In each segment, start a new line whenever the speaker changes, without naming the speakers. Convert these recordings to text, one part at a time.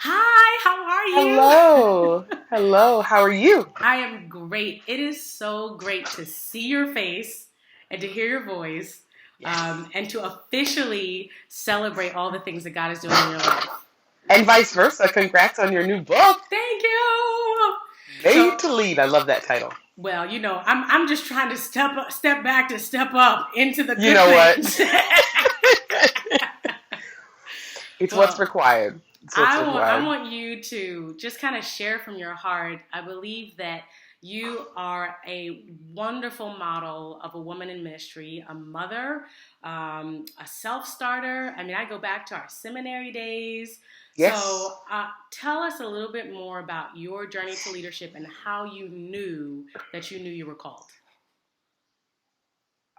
Hi, how are
Hello.
you?
Hello. How are you?
I am great. It is so great to see your face and to hear your voice,
Yes.
and to officially celebrate all the things that God is doing in your life.
And vice versa. Congrats on your new book,
Thank you.
Made
So,
to Lead. I love that title.
well, I'm just trying to step back to step up into the
You
good
know what?
things.
It's what's
Well,
required. It's what's
I
required.
want you to just kind of share from your heart. I believe that you are a wonderful model of a woman in ministry, a mother, a self starter. I mean, I go back to our seminary days.
Yes.
So, tell us a little bit more about your journey to leadership and how you knew that you knew you were called.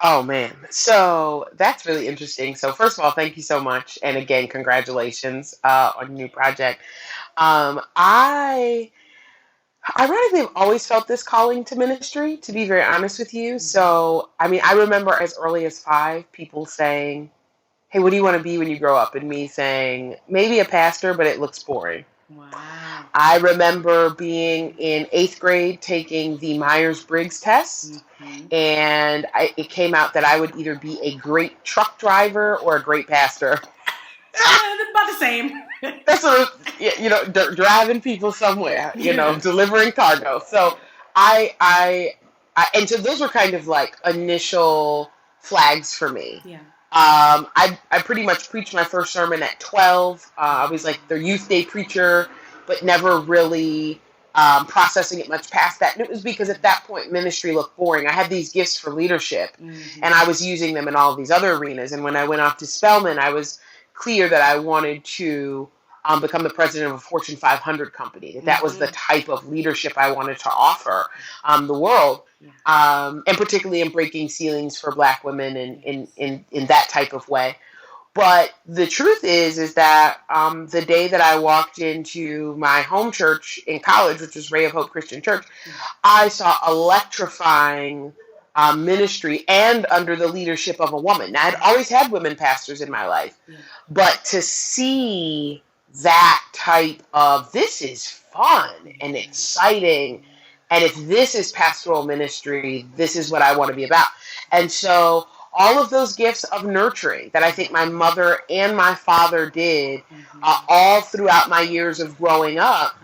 Oh man. So that's really interesting. So first of all, thank you so much. And again, congratulations on your new project. I Ironically, I've always felt this calling to ministry, to be very honest with you.
Mm-hmm.
So, I mean, I remember as early as 5, people saying, "Hey, what do you want to be when you grow up?" And me saying, maybe a pastor, but it looks boring.
Wow.
I remember being in 8th grade taking the Myers-Briggs test,
Mm-hmm.
and it came out that I would either be a great truck driver or a great pastor.
They're about the same.
That's sort of, driving people somewhere,
Yeah.
delivering cargo. So and so those were kind of like initial flags for me.
Yeah.
I pretty much preached my first sermon at 12. I was like the youth day preacher, but never really processing it much past that. And it was because at that point ministry looked boring. I had these gifts for leadership, and
Mm-hmm.
I was using them in all of these other arenas. And when I went off to Spelman, I was clear that I wanted to become the president of a Fortune 500 company. That was the
Mm-hmm.
type of leadership I wanted to offer the world,
Yeah.
and particularly in breaking ceilings for Black women and
Yes.
in that type of way. But the truth is that the day that I walked into my home church in college, which was Ray of Hope Christian Church,
Yeah.
I saw electrifying ministry and under the leadership of a woman. Now, I'd always had women pastors in my life,
Yeah.
but to see that type of this is fun and exciting, and if this is pastoral ministry, this is what I want to be about. And so all of those gifts of nurturing that I think my mother and my father did
Mm-hmm.
all throughout my years of growing up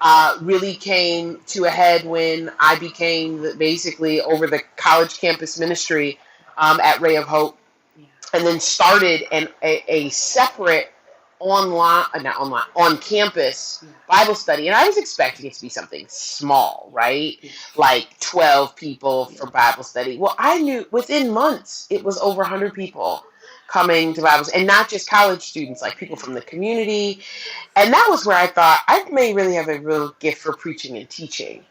Mm-hmm.
really came to a head when I became basically over the college campus ministry at Ray of Hope,
Yeah.
and then started a separate not online, on campus
Yeah.
Bible study. And I was expecting it to be something small, right?
Yeah.
Like 12 people
Yeah.
for Bible study. Well, I knew within months it was over 100 people coming to Bible study, and not just college students, like people from the community. And that was where I thought I may really have a real gift for preaching and teaching.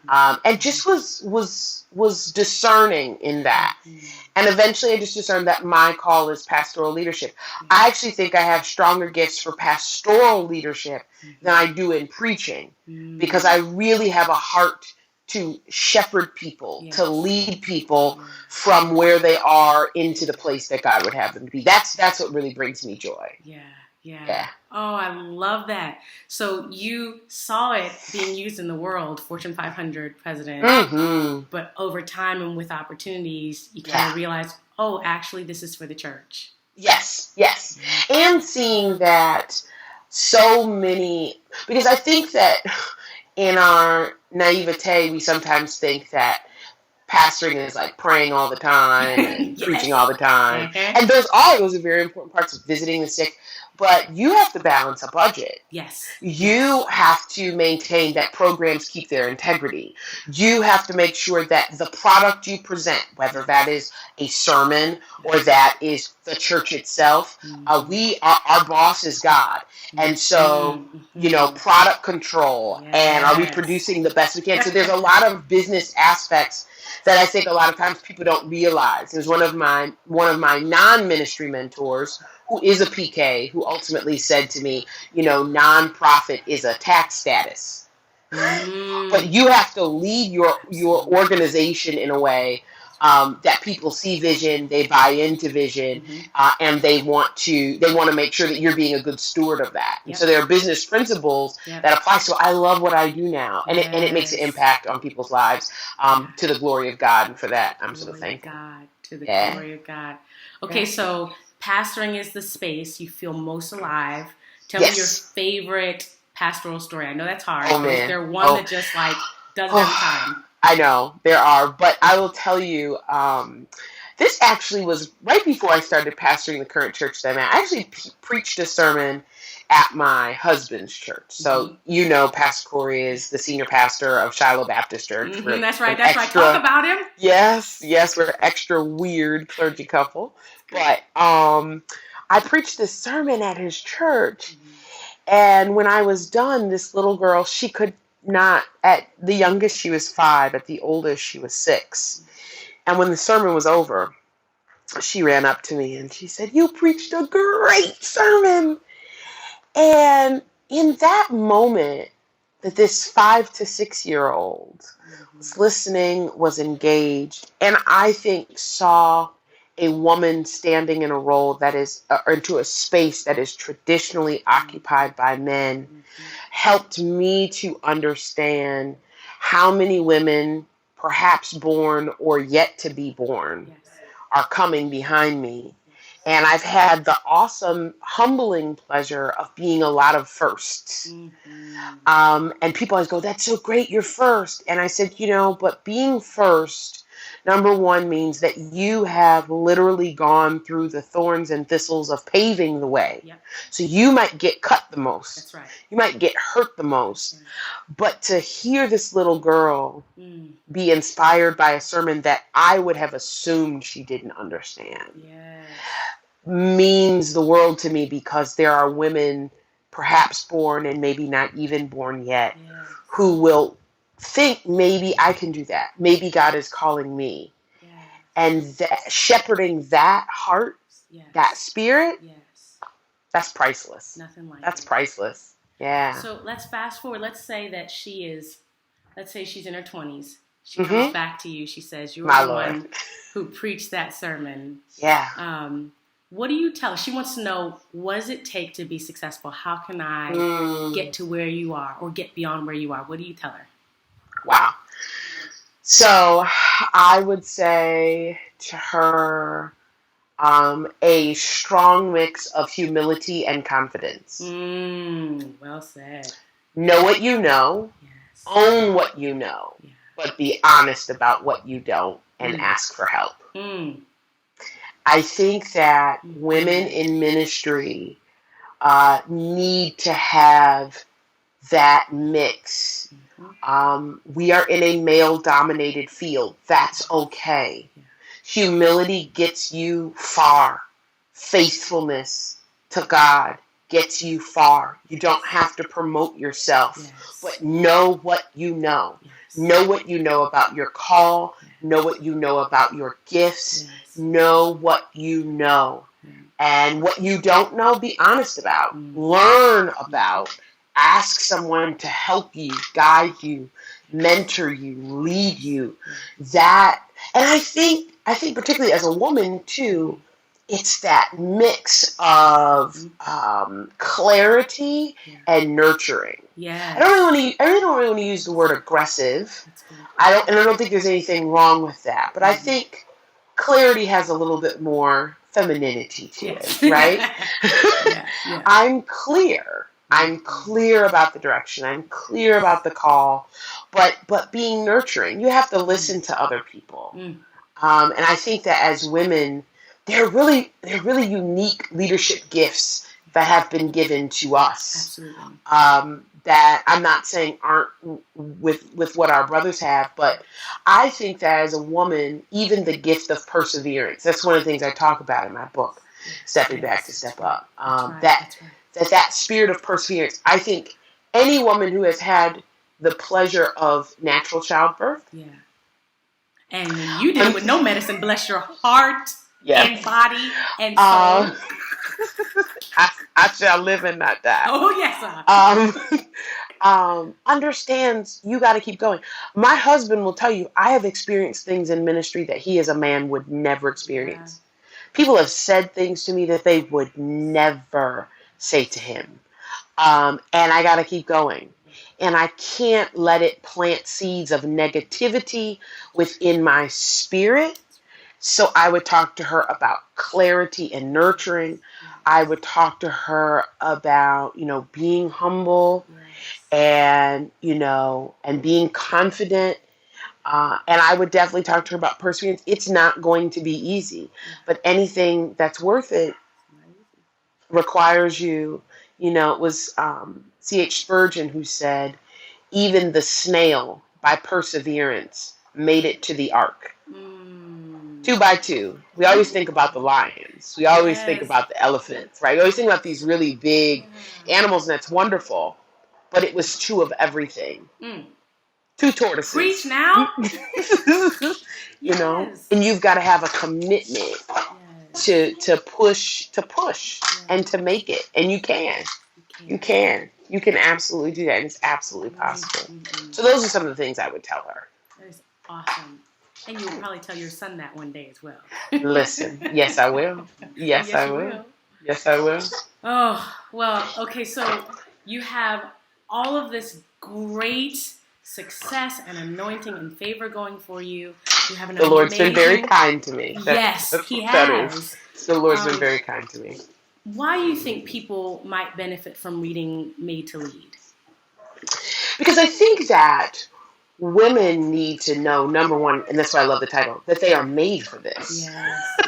Mm-hmm.
And just was discerning in that.
Mm-hmm.
And eventually I just discerned that my call is pastoral leadership.
Yeah.
I actually think I have stronger gifts for pastoral leadership than
Mm-hmm.
I do in preaching, because
Mm-hmm.
I really have a heart to shepherd people, to
Yes.
lead people
Yes.
from where they are into the place that God would have them to be. That's what really brings me joy.
Yeah. Yeah.
Yeah.
Oh, I love that. So you saw it being used in the world, Fortune 500 president,
Mm-hmm.
but over time and with opportunities, you kind
Yeah.
of realize, oh, actually, this is for the church.
Yes. Yes. And seeing that so many, because I think that in our naivete, we sometimes think that pastoring is like praying all the time and preaching all
Yes.
the time.
Uh-huh.
And those are very important parts of visiting the sick. But you have to balance a budget.
Yes.
You
Yes.
have to maintain that programs keep their integrity. You have to make sure that the product you present, whether that is a sermon or that is the church itself,
Mm-hmm.
our boss is God. And so,
Mm-hmm. Mm-hmm.
product control, and are we
Yes.
producing the best we can? So there's a lot of business aspects that I think a lot of times people don't realize. There's one of my non-ministry mentors who is a PK who ultimately said to me, nonprofit is a tax status, but
Mm.
you have to lead your organization in a way that people see vision, they buy into vision, and they want to make sure that you're being a good steward of that. And so there are business principles that apply. So I love what I do now, and it makes an impact on people's lives, to the glory of God. And for that, I'm so thankful.
To the glory of God. Okay, so pastoring is the space you feel most alive. Tell me your favorite pastoral story. I know that's hard.
Oh, man.
Is there one that just like does it every time?
I know there are, but I will tell you, this actually was right before I started pastoring the current church that I'm at. I actually preached a sermon at my husband's church. So, you know, Pastor Corey is the senior pastor of Shiloh Baptist Church.
That's right. Talk about him.
Yes, we're an extra weird clergy couple. But I preached this sermon at his church. And when I was done, this little girl, she could not, at the youngest she was 5, at the oldest she was 6. And when the sermon was over, she ran up to me and she said, "You preached a great sermon." And in that moment that this 5 to 6-year-old was listening, was engaged, and I think saw a woman standing in a role that is, or into a space that is traditionally occupied by men, helped me to understand how many women, perhaps born or yet to be born, are coming behind me. And I've had the awesome, humbling pleasure of being a lot of firsts. And people always go, "That's so great, you're first." And I said, but being first, number one, means that you have literally gone through the thorns and thistles of paving the way. So you might get cut the most.
That's right.
You might get hurt the most. But to hear this little girl be inspired by a sermon that I would have assumed she didn't understand means the world to me, because there are women, perhaps born and maybe not even born yet, who will think, maybe I can do that. Maybe God is calling me. And that, shepherding that heart, that spirit, that's priceless.
Nothing like
That's
it.
Priceless. Yeah.
So let's fast forward. Let's say she's in her 20s. She comes back to you. She says, "You are the one who preached that sermon."
Yeah.
What do you tell her? She wants to know, what does it take to be successful? How can I get to where you are, or get beyond where you are? What do you tell her?
Wow. So I would say to her, a strong mix of humility and confidence.
Well said.
Know what you know. Own what you know. But be honest about what you don't, and ask for help. I think that women in ministry need to have that mix. We are in a male-dominated field. That's okay. Humility gets you far. Faithfulness to God gets you far. You don't have to promote yourself, but know what you know. Know what you know about your call. Know what you know about your gifts. Know what you know. And what you don't know, be honest about. Learn about. Ask someone to help you, guide you, mentor you, lead you. That, and I think particularly as a woman too, it's that mix of clarity and nurturing. I really don't really want to use the word aggressive. I don't think there's anything wrong with that. But I think clarity has a little bit more femininity to it, right? I'm clear. I'm clear about the direction. I'm clear about the call, but being nurturing. You have to listen to other people. And I think that as women, there are really unique leadership gifts that have been given to us. Absolutely. That I'm not saying aren't with what our brothers have, but I think that as a woman, even the gift of perseverance, that's one of the things I talk about in my book, Stepping Back to Step Up. That spirit of perseverance. I think any woman who has had the pleasure of natural childbirth.
And you did it with no medicine, bless your heart and body and soul.
I shall live and not die.
Oh, yes, sir.
understands you got to keep going. My husband will tell you, I have experienced things in ministry that he as a man would never experience. People have said things to me that they would never say to him. And I got to keep going. And I can't let it plant seeds of negativity within my spirit. So I would talk to her about clarity and nurturing. I would talk to her about, being humble and, and being confident. And I would definitely talk to her about perseverance. It's not going to be easy, but anything that's worth it requires you. It was C.H. Spurgeon who said, even the snail, by perseverance, made it to the ark. 2 by 2. We always think about the lions. We always think about the elephants, right? We always think about these really big animals, and that's wonderful. But it was 2 of everything. 2 tortoises.
Preach now.
And you've got to have a commitment to push and to make it. And you can. You can absolutely do that, and it's absolutely possible. So those are some of the things I would tell her.
That is awesome. And you'll probably tell your son that one day as well.
Listen, yes, I will. Yes, I will. Yes, I will.
Oh, well, okay, so you have all of this great success and anointing and favor going for you. You have
the Lord's been very kind to me.
Yes, He has.
The Lord's been very kind to me.
Why do you think people might benefit from reading Made to Lead?
Because I think that women need to know, number one, and that's why I love the title, that they are made for this.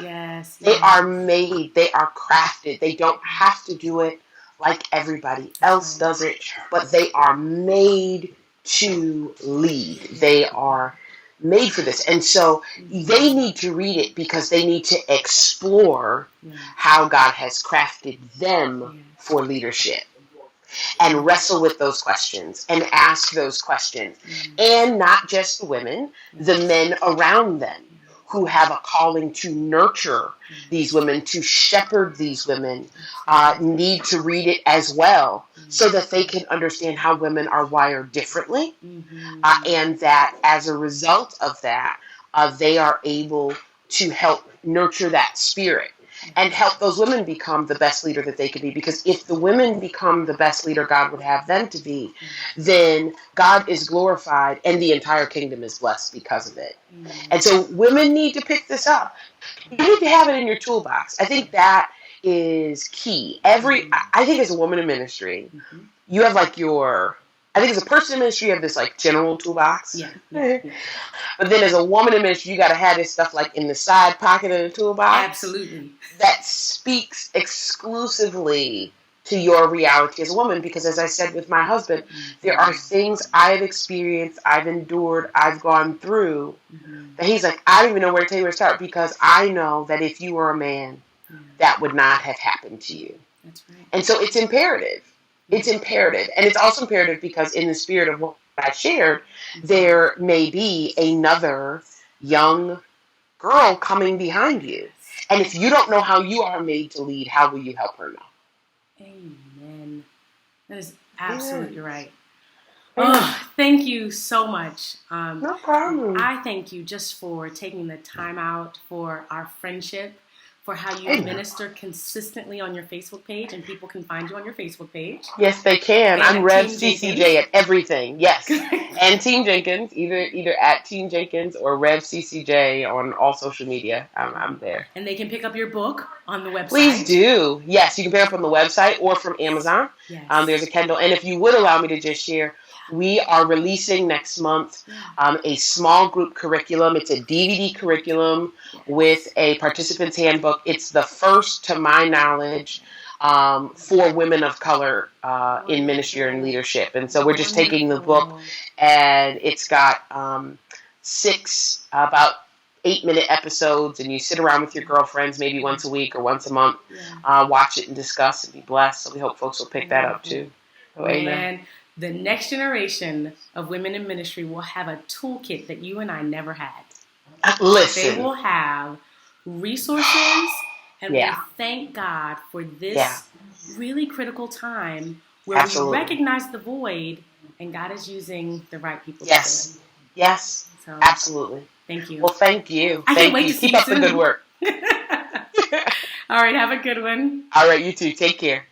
Yes.
They are made. They are crafted. They don't have to do it like everybody else does it, but they are made to lead. They are made for this. And so they need to read it because they need to explore how God has crafted them for leadership. And wrestle with those questions and ask those questions. And not just the women, the men around them who have a calling to nurture these women, to shepherd these women, need to read it as well so that they can understand how women are wired differently. And that as a result of that, they are able to help nurture that spirit. And help those women become the best leader that they could be. Because if the women become the best leader God would have them to be, then God is glorified and the entire kingdom is blessed because of it. And so women need to pick this up. You need to have it in your toolbox. I think that is key. I think as a woman in ministry, you have I think as a person in ministry, you have this general toolbox. But then as a woman in ministry, you got to have this stuff in the side pocket of the toolbox.
Absolutely.
That speaks exclusively to your reality as a woman. Because as I said with my husband, there are things I've experienced, I've endured, I've gone through that he's like, I don't even know where to tell you where to start, because I know that if you were a man, that would not have happened to you.
That's right.
And so it's imperative. It's imperative. And it's also imperative because in the spirit of what I shared, there may be another young girl coming behind you. And if you don't know how you are made to lead, how will you help her know?
Amen. That is absolutely right. Oh, thank you so much.
No problem.
I thank you just for taking the time out for our friendship, for how you minister consistently on your Facebook page, and people can find you on your Facebook page.
Yes, they can. I'm Rev CCJ at everything. Yes. And Team Jenkins, either at Team Jenkins or Rev CCJ on all social media. I'm there.
And they can pick up your book on the website.
Please do. Yes, you can pick up on the website or from Amazon.
Yes.
There's a Kindle. And if you would allow me to just share, we are releasing next month a small group curriculum. It's a DVD curriculum with a participant's handbook. It's the first, to my knowledge, for women of color in ministry and leadership. And so we're just taking the book, and it's got 6 about 8-minute episodes, and you sit around with your girlfriends maybe once a week or once a month, watch it and discuss and be blessed. So we hope folks will pick that up too. So, amen.
The next generation of women in ministry will have a toolkit that you and I never had.
Listen.
They will have resources, and we thank God for this really critical time where
Absolutely.
we recognize the void and God is using the right people to do
Yes.
it.
Yes.
So
Absolutely.
thank you.
Well, thank you.
I can't
Thank
wait
you.
to see
Keep
you
up the good
soon.
work.
All right, have a good one.
All right, you too. Take care.